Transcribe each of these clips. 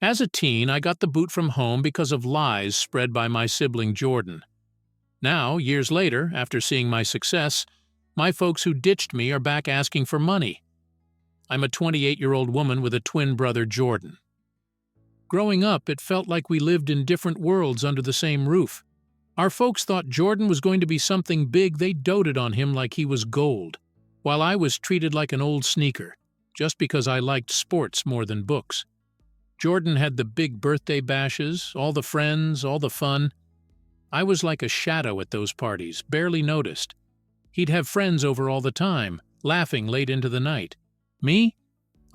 As a teen, I got the boot from home because of lies spread by my sibling Jordan. Now, years later, after seeing my success, my folks who ditched me are back asking for money. I'm a 28-year-old woman with a twin brother, Jordan. Growing up, it felt like we lived in different worlds under the same roof. Our folks thought Jordan was going to be something big. They doted on him like he was gold, while I was treated like an old sneaker, just because I liked sports more than books. Jordan had the big birthday bashes, all the friends, all the fun. I was like a shadow at those parties, barely noticed. He'd have friends over all the time, laughing late into the night. Me?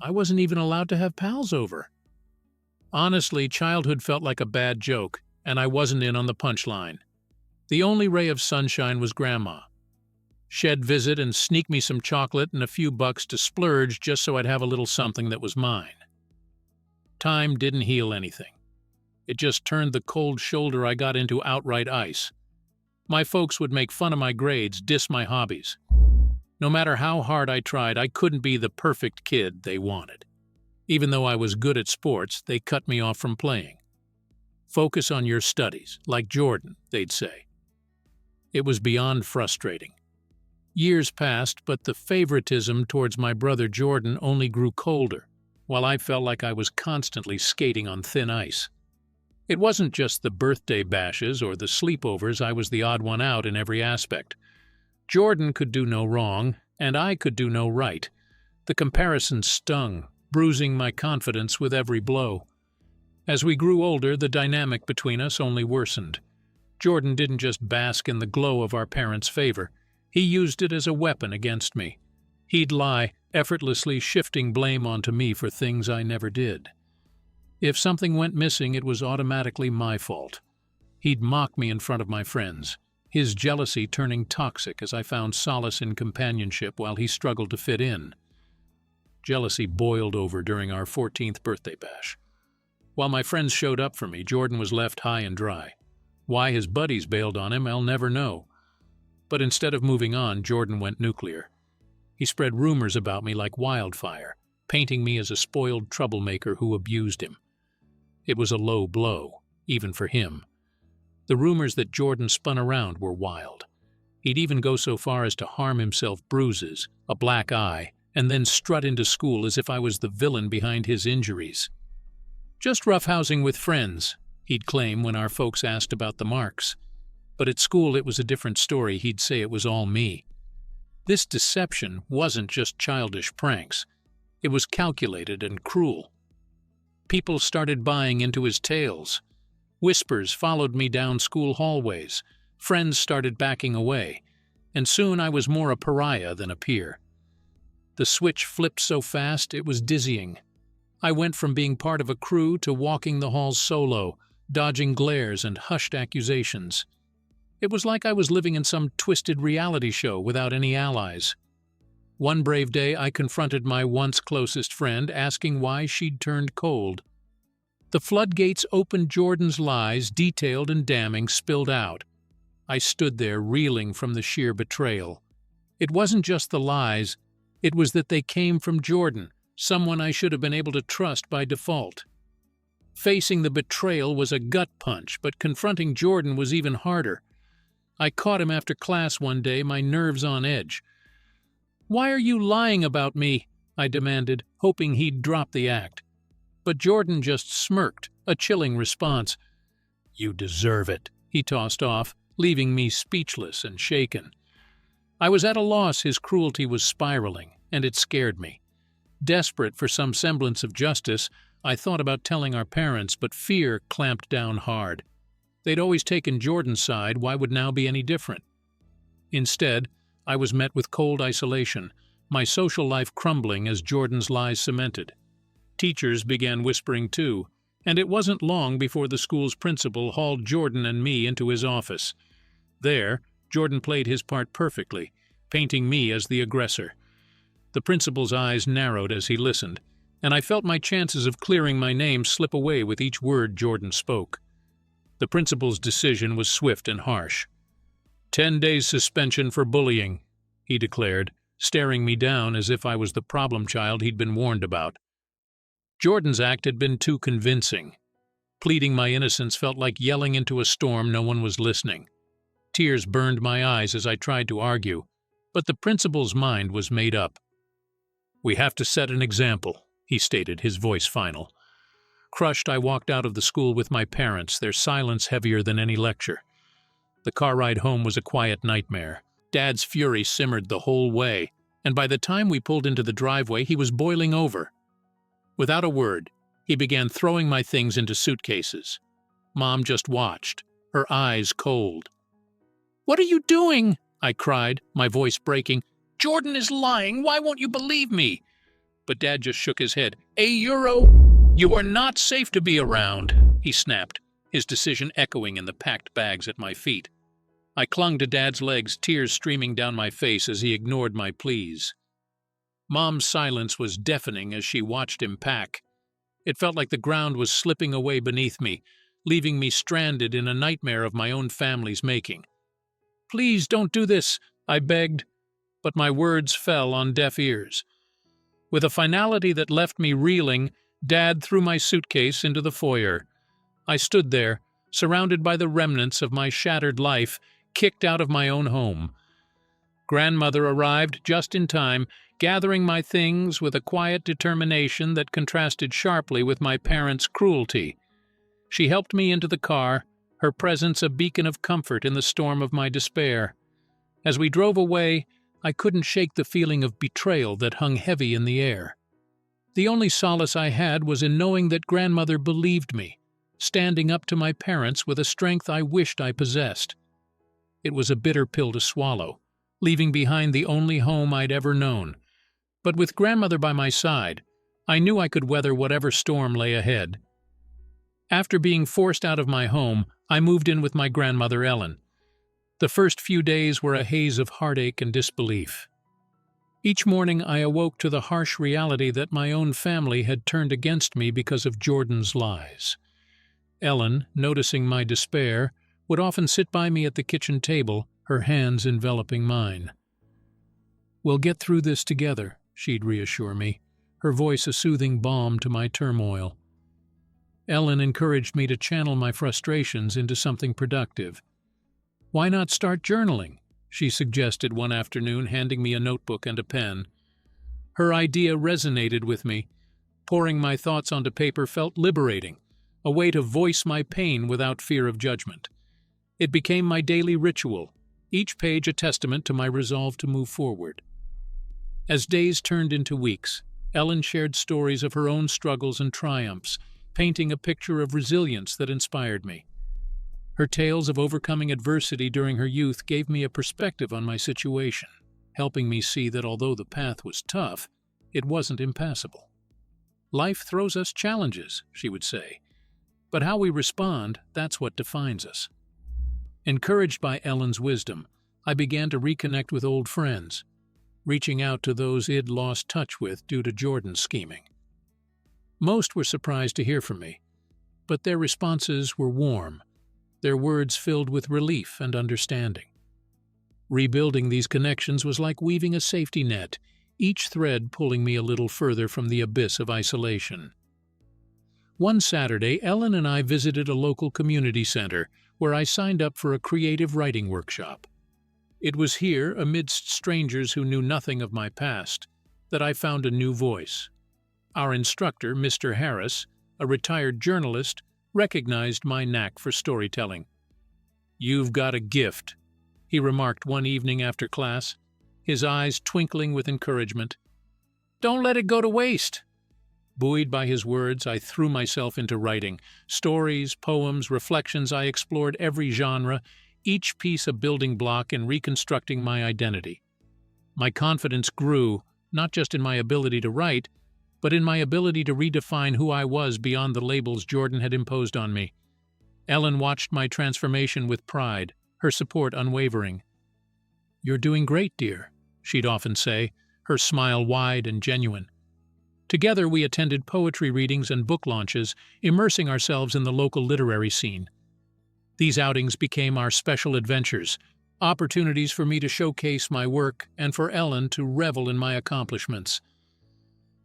I wasn't even allowed to have pals over. Honestly, childhood felt like a bad joke, and I wasn't in on the punchline. The only ray of sunshine was Grandma. She'd visit and sneak me some chocolate and a few bucks to splurge just so I'd have a little something that was mine. Time didn't heal anything. It just turned the cold shoulder I got into outright ice. My folks would make fun of my grades, diss my hobbies. No matter how hard I tried, I couldn't be the perfect kid they wanted. Even though I was good at sports, they cut me off from playing. Focus on your studies, like Jordan, they'd say. It was beyond frustrating. Years passed, but the favoritism towards my brother Jordan only grew colder, while I felt like I was constantly skating on thin ice. It wasn't just the birthday bashes or the sleepovers. I was the odd one out in every aspect. Jordan could do no wrong, and I could do no right. The comparison stung, bruising my confidence with every blow. As we grew older, the dynamic between us only worsened. Jordan didn't just bask in the glow of our parents' favor. He used it as a weapon against me. He'd lie, effortlessly shifting blame onto me for things I never did. If something went missing, it was automatically my fault. He'd mock me in front of my friends, his jealousy turning toxic as I found solace in companionship while he struggled to fit in. Jealousy boiled over during our 14th birthday bash. While my friends showed up for me, Jordan was left high and dry. Why his buddies bailed on him, I'll never know. But instead of moving on, Jordan went nuclear. He spread rumors about me like wildfire, painting me as a spoiled troublemaker who abused him. It was a low blow, even for him. The rumors that Jordan spun around were wild. He'd even go so far as to harm himself bruises, a black eye, and then strut into school as if I was the villain behind his injuries. Just roughhousing with friends, he'd claim when our folks asked about the marks. But at school it was a different story. He'd say it was all me. This deception wasn't just childish pranks. It was calculated and cruel. People started buying into his tales. Whispers followed me down school hallways. Friends started backing away. And soon I was more a pariah than a peer. The switch flipped so fast it was dizzying. I went from being part of a crew to walking the halls solo, dodging glares and hushed accusations. It was like I was living in some twisted reality show without any allies. One brave day, I confronted my once closest friend, asking why she'd turned cold. The floodgates opened. Jordan's lies, detailed and damning, spilled out. I stood there, reeling from the sheer betrayal. It wasn't just the lies. It was that they came from Jordan, someone I should have been able to trust by default. Facing the betrayal was a gut punch, but confronting Jordan was even harder. I caught him after class one day, my nerves on edge. "Why are you lying about me?" I demanded, hoping he'd drop the act. But Jordan just smirked, a chilling response. "You deserve it," he tossed off, leaving me speechless and shaken. I was at a loss. His cruelty was spiraling, and it scared me. Desperate for some semblance of justice, I thought about telling our parents, but fear clamped down hard. They'd always taken Jordan's side. Why would now be any different? Instead, I was met with cold isolation, my social life crumbling as Jordan's lies cemented. Teachers began whispering too, and it wasn't long before the school's principal hauled Jordan and me into his office. There, Jordan played his part perfectly, painting me as the aggressor. The principal's eyes narrowed as he listened, and I felt my chances of clearing my name slip away with each word Jordan spoke. The principal's decision was swift and harsh. 10 days suspension for bullying, he declared, staring me down as if I was the problem child he'd been warned about. Jordan's act had been too convincing. Pleading my innocence felt like yelling into a storm no one was listening. Tears burned my eyes as I tried to argue, but the principal's mind was made up. "We have to set an example," he stated, his voice final. Crushed, I walked out of the school with my parents, their silence heavier than any lecture. The car ride home was a quiet nightmare. Dad's fury simmered the whole way, and by the time we pulled into the driveway, he was boiling over. Without a word, he began throwing my things into suitcases. Mom just watched, her eyes cold. "What are you doing?" I cried, my voice breaking. "Jordan is lying. Why won't you believe me?" But Dad just shook his head. "You are not safe to be around," he snapped, his decision echoing in the packed bags at my feet. I clung to Dad's legs, tears streaming down my face as he ignored my pleas. Mom's silence was deafening as she watched him pack. It felt like the ground was slipping away beneath me, leaving me stranded in a nightmare of my own family's making. "Please don't do this," I begged, but my words fell on deaf ears. With a finality that left me reeling, Dad threw my suitcase into the foyer. I stood there, surrounded by the remnants of my shattered life, kicked out of my own home. Grandmother arrived just in time, gathering my things with a quiet determination that contrasted sharply with my parents' cruelty. She helped me into the car, her presence a beacon of comfort in the storm of my despair. As we drove away, I couldn't shake the feeling of betrayal that hung heavy in the air. The only solace I had was in knowing that grandmother believed me, standing up to my parents with a strength I wished I possessed. It was a bitter pill to swallow, leaving behind the only home I'd ever known. But with grandmother by my side, I knew I could weather whatever storm lay ahead. After being forced out of my home, I moved in with my grandmother Ellen. The first few days were a haze of heartache and disbelief. Each morning I awoke to the harsh reality that my own family had turned against me because of Jordan's lies. Ellen, noticing my despair, would often sit by me at the kitchen table, her hands enveloping mine. "We'll get through this together," she'd reassure me, her voice a soothing balm to my turmoil. Ellen encouraged me to channel my frustrations into something productive. "Why not start journaling?" she suggested one afternoon, handing me a notebook and a pen. Her idea resonated with me. Pouring my thoughts onto paper felt liberating, a way to voice my pain without fear of judgment. It became my daily ritual, each page a testament to my resolve to move forward. As days turned into weeks, Ellen shared stories of her own struggles and triumphs, painting a picture of resilience that inspired me. Her tales of overcoming adversity during her youth gave me a perspective on my situation, helping me see that although the path was tough, it wasn't impassable. "Life throws us challenges," she would say, "but how we respond, that's what defines us." Encouraged by Ellen's wisdom, I began to reconnect with old friends, reaching out to those I'd lost touch with due to Jordan's scheming. Most were surprised to hear from me, but their responses were warm, their words filled with relief and understanding. Rebuilding these connections was like weaving a safety net, each thread pulling me a little further from the abyss of isolation. One Saturday, Ellen and I visited a local community center where I signed up for a creative writing workshop. It was here, amidst strangers who knew nothing of my past, that I found a new voice. Our instructor, Mr. Harris, a retired journalist, recognized my knack for storytelling. "You've got a gift," he remarked one evening after class, his eyes twinkling with encouragement. "Don't let it go to waste." Buoyed by his words, I threw myself into writing. Stories, poems, reflections, I explored every genre, each piece a building block in reconstructing my identity. My confidence grew, not just in my ability to write, but in my ability to redefine who I was beyond the labels Jordan had imposed on me. Ellen watched my transformation with pride, her support unwavering. "You're doing great, dear," she'd often say, her smile wide and genuine. Together we attended poetry readings and book launches, immersing ourselves in the local literary scene. These outings became our special adventures, opportunities for me to showcase my work and for Ellen to revel in my accomplishments.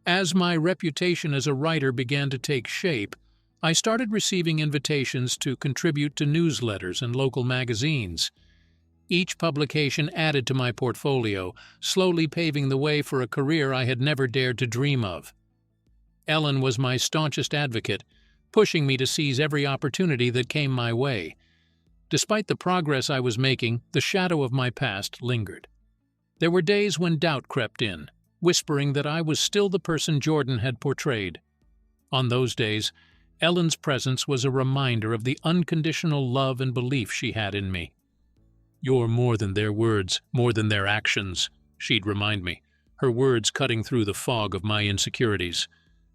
As my reputation as a writer began to take shape, I started receiving invitations to contribute to newsletters and local magazines. Each publication added to my portfolio, slowly paving the way for a career I had never dared to dream of. Ellen was my staunchest advocate, pushing me to seize every opportunity that came my way. Despite the progress I was making, the shadow of my past lingered. There were days when doubt crept in, whispering that I was still the person Jordan had portrayed. On those days, Ellen's presence was a reminder of the unconditional love and belief she had in me. "You're more than their words, more than their actions," she'd remind me, her words cutting through the fog of my insecurities.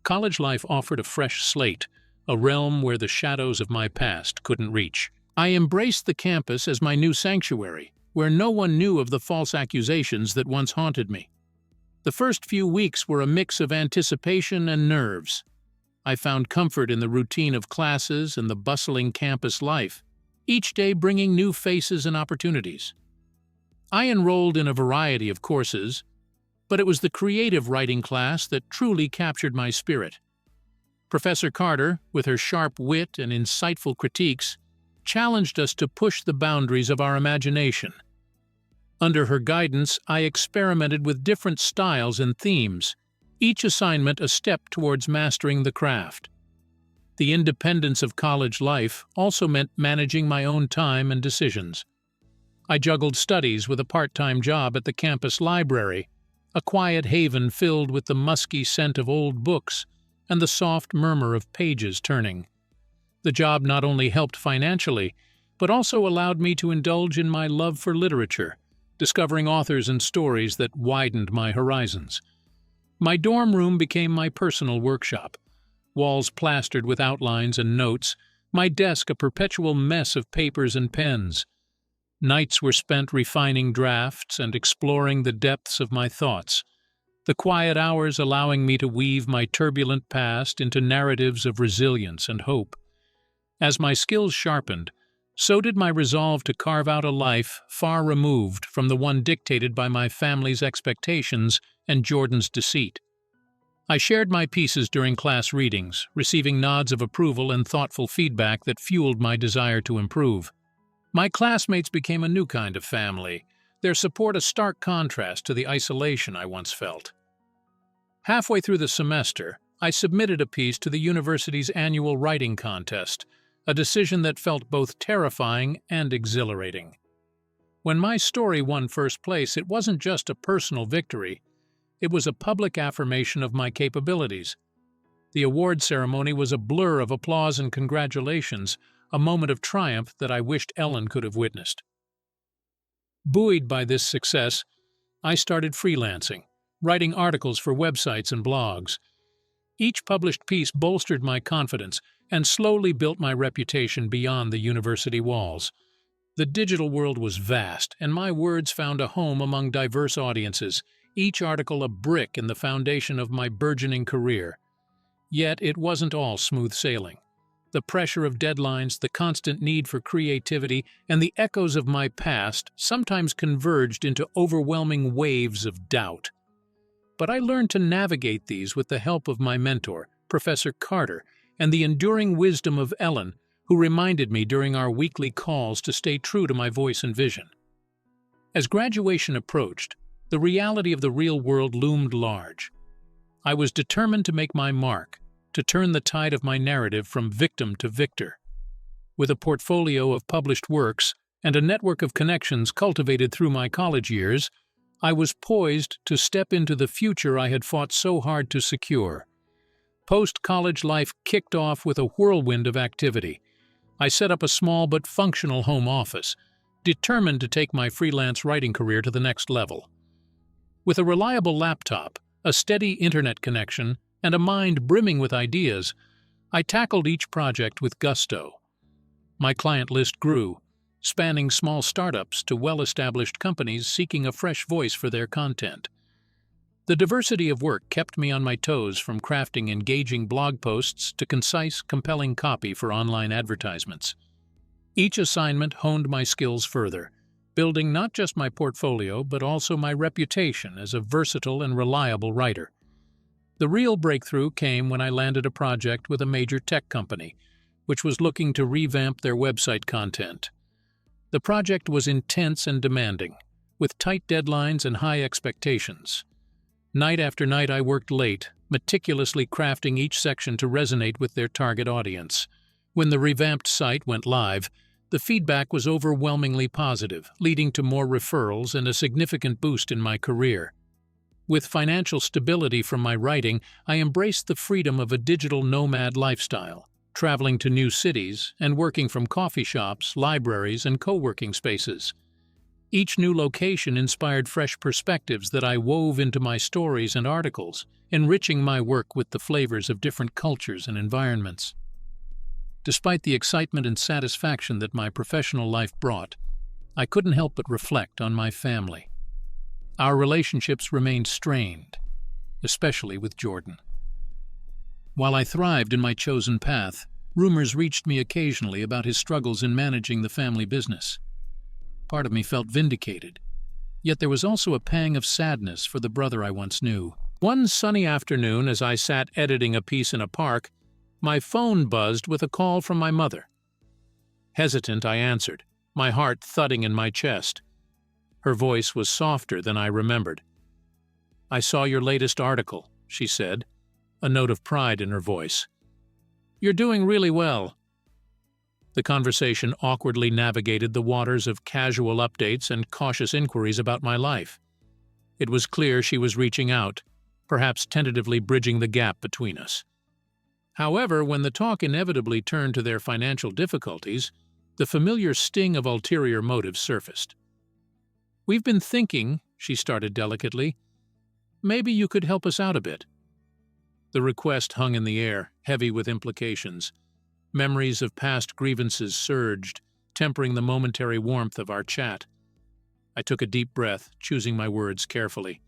College life offered a fresh slate, a realm where the shadows of my past couldn't reach. I embraced the campus as my new sanctuary, where no one knew of the false accusations that once haunted me. The first few weeks were a mix of anticipation and nerves. I found comfort in the routine of classes and the bustling campus life, each day bringing new faces and opportunities. I enrolled in a variety of courses, but it was the creative writing class that truly captured my spirit. Professor Carter, with her sharp wit and insightful critiques, challenged us to push the boundaries of our imagination. Under her guidance, I experimented with different styles and themes, each assignment a step towards mastering the craft. The independence of college life also meant managing my own time and decisions. I juggled studies with a part-time job at the campus library, a quiet haven filled with the musky scent of old books and the soft murmur of pages turning. The job not only helped financially, but also allowed me to indulge in my love for literature, discovering authors and stories that widened my horizons. My dorm room became my personal workshop, walls plastered with outlines and notes, my desk a perpetual mess of papers and pens. Nights were spent refining drafts and exploring the depths of my thoughts, the quiet hours allowing me to weave my turbulent past into narratives of resilience and hope. As my skills sharpened, so did my resolve to carve out a life far removed from the one dictated by my family's expectations and Jordan's deceit. I shared my pieces during class readings, receiving nods of approval and thoughtful feedback that fueled my desire to improve. My classmates became a new kind of family, their support a stark contrast to the isolation I once felt. Halfway through the semester, I submitted a piece to the university's annual writing contest, a decision that felt both terrifying and exhilarating. When my story won first place, it wasn't just a personal victory, it was a public affirmation of my capabilities. The award ceremony was a blur of applause and congratulations, a moment of triumph that I wished Ellen could have witnessed. Buoyed by this success, I started freelancing, writing articles for websites and blogs. Each published piece bolstered my confidence and slowly built my reputation beyond the university walls. The digital world was vast, and my words found a home among diverse audiences, each article a brick in the foundation of my burgeoning career. Yet it wasn't all smooth sailing. The pressure of deadlines, the constant need for creativity, and the echoes of my past sometimes converged into overwhelming waves of doubt. But I learned to navigate these with the help of my mentor, Professor Carter, and the enduring wisdom of Ellen, who reminded me during our weekly calls to stay true to my voice and vision. As graduation approached, the reality of the real world loomed large. I was determined to make my mark, to turn the tide of my narrative from victim to victor. With a portfolio of published works and a network of connections cultivated through my college years, I was poised to step into the future I had fought so hard to secure. Post-college life kicked off with a whirlwind of activity. I set up a small but functional home office, determined to take my freelance writing career to the next level. With a reliable laptop, a steady internet connection, and a mind brimming with ideas, I tackled each project with gusto. My client list grew, spanning small startups to well-established companies seeking a fresh voice for their content. The diversity of work kept me on my toes, from crafting engaging blog posts to concise, compelling copy for online advertisements. Each assignment honed my skills further, building not just my portfolio but also my reputation as a versatile and reliable writer. The real breakthrough came when I landed a project with a major tech company, which was looking to revamp their website content. The project was intense and demanding, with tight deadlines and high expectations. Night after night I worked late, meticulously crafting each section to resonate with their target audience. When the revamped site went live, the feedback was overwhelmingly positive, leading to more referrals and a significant boost in my career. With financial stability from my writing, I embraced the freedom of a digital nomad lifestyle, traveling to new cities and working from coffee shops, libraries, and co-working spaces. Each new location inspired fresh perspectives that I wove into my stories and articles, enriching my work with the flavors of different cultures and environments. Despite the excitement and satisfaction that my professional life brought, I couldn't help but reflect on my family. Our relationships remained strained, especially with Jordan. While I thrived in my chosen path, rumors reached me occasionally about his struggles in managing the family business. Part of me felt vindicated, yet there was also a pang of sadness for the brother I once knew. One sunny afternoon, as I sat editing a piece in a park, my phone buzzed with a call from my mother. Hesitant, I answered, my heart thudding in my chest. Her voice was softer than I remembered. "I saw your latest article," she said, a note of pride in her voice. "You're doing really well." The conversation awkwardly navigated the waters of casual updates and cautious inquiries about my life. It was clear she was reaching out, perhaps tentatively bridging the gap between us. However, when the talk inevitably turned to their financial difficulties, the familiar sting of ulterior motives surfaced. "We've been thinking," she started delicately, "maybe you could help us out a bit." The request hung in the air, heavy with implications. Memories of past grievances surged, tempering the momentary warmth of our chat. I took a deep breath, choosing my words carefully.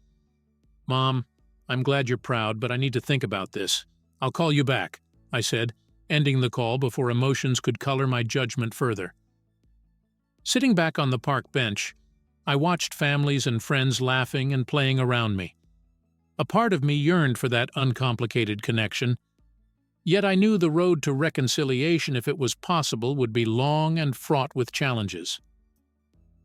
"Mom, I'm glad you're proud, but I need to think about this. I'll call you back," I said, ending the call before emotions could color my judgment further. Sitting back on the park bench, I watched families and friends laughing and playing around me. A part of me yearned for that uncomplicated connection, yet I knew the road to reconciliation, if it was possible, would be long and fraught with challenges.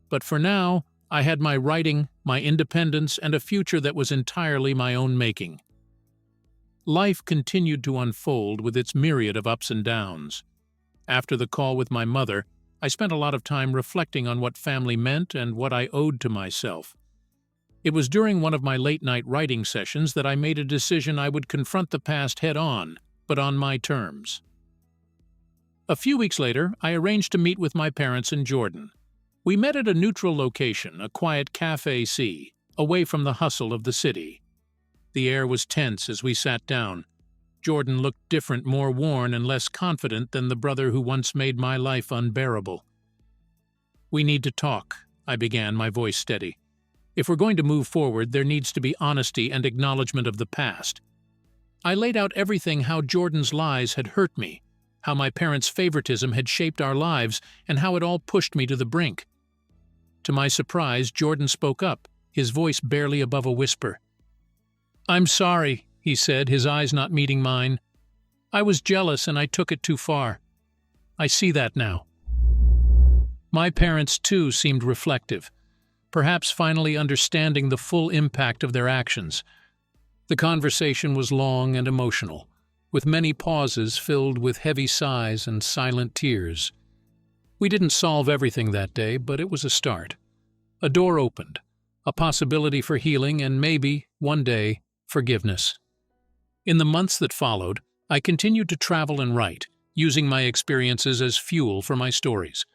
But for now, I had my writing, my independence, and a future that was entirely my own making. Life continued to unfold with its myriad of ups and downs. After the call with my mother, I spent a lot of time reflecting on what family meant and what I owed to myself. It was during one of my late-night writing sessions that I made a decision I would confront the past head-on, but on my terms. A few weeks later, I arranged to meet with my parents in Jordan. We met at a neutral location, a quiet café, away from the hustle of the city. The air was tense as we sat down. Jordan looked different, more worn and less confident than the brother who once made my life unbearable. "We need to talk," I began, my voice steady. "If we're going to move forward, there needs to be honesty and acknowledgement of the past." I laid out everything: how Jordan's lies had hurt me, how my parents' favoritism had shaped our lives, and how it all pushed me to the brink. To my surprise, Jordan spoke up, his voice barely above a whisper. "I'm sorry," he said, his eyes not meeting mine. "I was jealous and I took it too far. I see that now." My parents, too, seemed reflective, perhaps finally understanding the full impact of their actions. The conversation was long and emotional, with many pauses filled with heavy sighs and silent tears. We didn't solve everything that day, but it was a start. A door opened, a possibility for healing and maybe, one day, forgiveness. In the months that followed, I continued to travel and write, using my experiences as fuel for my stories.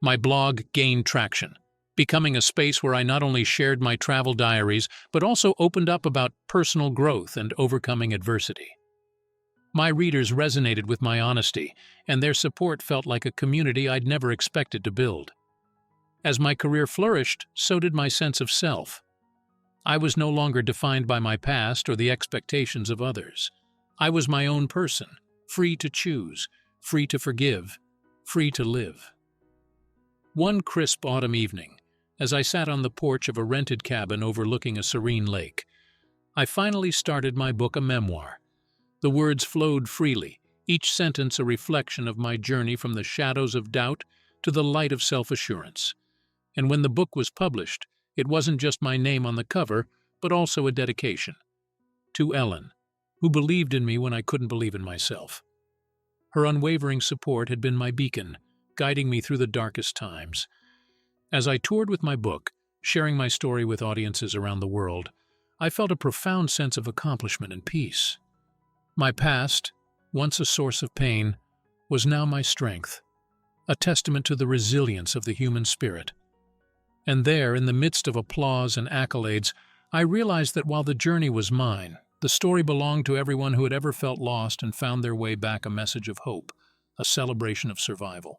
My blog gained traction, becoming a space where I not only shared my travel diaries, but also opened up about personal growth and overcoming adversity. My readers resonated with my honesty, and their support felt like a community I'd never expected to build. As my career flourished, so did my sense of self. I was no longer defined by my past or the expectations of others. I was my own person, free to choose, free to forgive, free to live. One crisp autumn evening, as I sat on the porch of a rented cabin overlooking a serene lake, I finally started my book, a memoir. The words flowed freely, each sentence a reflection of my journey from the shadows of doubt to the light of self-assurance. And when the book was published, it wasn't just my name on the cover, but also a dedication. To Ellen, who believed in me when I couldn't believe in myself. Her unwavering support had been my beacon, guiding me through the darkest times. As I toured with my book, sharing my story with audiences around the world, I felt a profound sense of accomplishment and peace. My past, once a source of pain, was now my strength, a testament to the resilience of the human spirit. And there, in the midst of applause and accolades, I realized that while the journey was mine, the story belonged to everyone who had ever felt lost and found their way back, a message of hope, a celebration of survival.